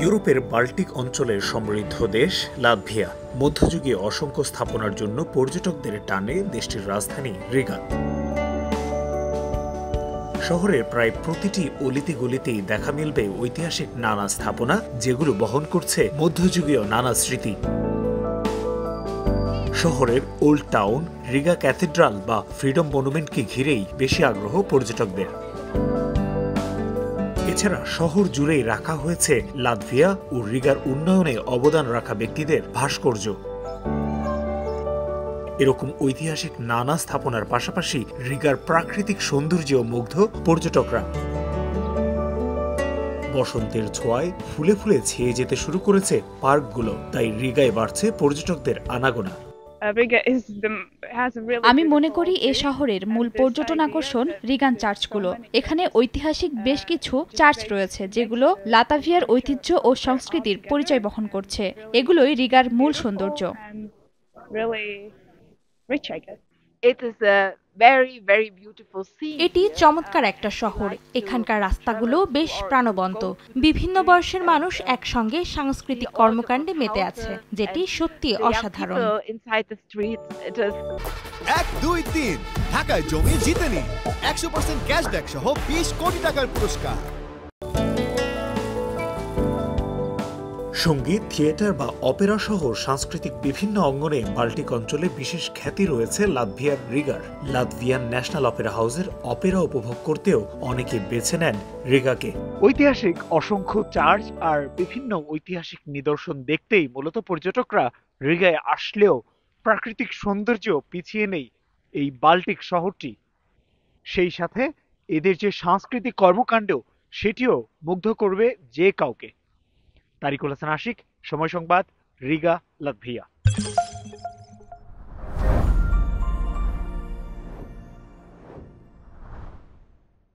ইউরোপের বাল্টিক অঞ্চলের সমৃদ্ধ দেশ লাতভিয়া মধ্যযুগীয় অসংখ্য স্থাপনার জন্য পর্যটকদের টানে দেশটির রাজধানী রিগা। শহরের প্রায় প্রতিটি অলিতে গলিতেই দেখা মিলবে ঐতিহাসিক নানা স্থাপনা, যেগুলো বহন করছে মধ্যযুগীয় নানা স্মৃতি। শহরের ওল্ড টাউন, রিগা ক্যাথেড্রাল বা ফ্রিডম মনুমেন্টকে ঘিরেই বেশি আগ্রহ পর্যটকদের। এছাড়া শহর জুড়েই রাখা হয়েছে লাতভিয়া ও রিগার উন্নয়নে অবদান রাখা ব্যক্তিদের ভাস্কর্য। এরকম ঐতিহাসিক নানা স্থাপনার পাশাপাশি রিগার প্রাকৃতিক সৌন্দর্যেও মুগ্ধ পর্যটকরা। বসন্তের ছোঁয়ায় ফুলে ফুলে ছেয়ে যেতে শুরু করেছে পার্কগুলো, তাই রিগায় বাড়ছে পর্যটকদের আনাগোনা। আমি মনে করি এ শহরের মূল পর্যটন আকর্ষণ রিগান চার্চগুলো। এখানে ঐতিহাসিক বেশ কিছু চার্চ রয়েছে যেগুলো লাতাভিয়ার ঐতিহ্য ও সংস্কৃতির পরিচয় বহন করছে। এগুলোই রিগার মূল সৌন্দর্য। এটি চমৎকার একটা শহর। এখানকার রাস্তাগুলো বেশ প্রাণবন্ত। বিভিন্ন বয়সের মানুষ একসঙ্গে সাংস্কৃতিক কর্মকাণ্ডে মেতে আছে, যেটি সত্যি অসাধারণ। 1, 2, 3 ঢাকায় জমি জিতে নিন 100% ক্যাশব্যাক সহ 20 কোটি টাকার পুরস্কার। সঙ্গীত, থিয়েটার বা অপেরা সহ সাংস্কৃতিক বিভিন্ন অঙ্গনে বাল্টিক অঞ্চলে বিশেষ খ্যাতি রয়েছে লাতভিয়ার রিগার। লাতভিয়ান ন্যাশনাল অপেরা হাউসের অপেরা উপভোগ করতেও অনেকে বেছে নেন রিগাকে। ঐতিহাসিক অসংখ্য চার্চ আর বিভিন্ন ঐতিহাসিক নিদর্শন দেখতেই মূলত পর্যটকরা রিগায় আসলেও প্রাকৃতিক সৌন্দর্য পিছিয়ে নেই এই বাল্টিক শহরটি। সেই সাথে এদের যে সাংস্কৃতিক কর্মকাণ্ড, সেটিও মুগ্ধ করবে যে কাউকে। তারিকুল হাসান আশিক, সময় সংবাদ, রিগা, লাতভিয়া।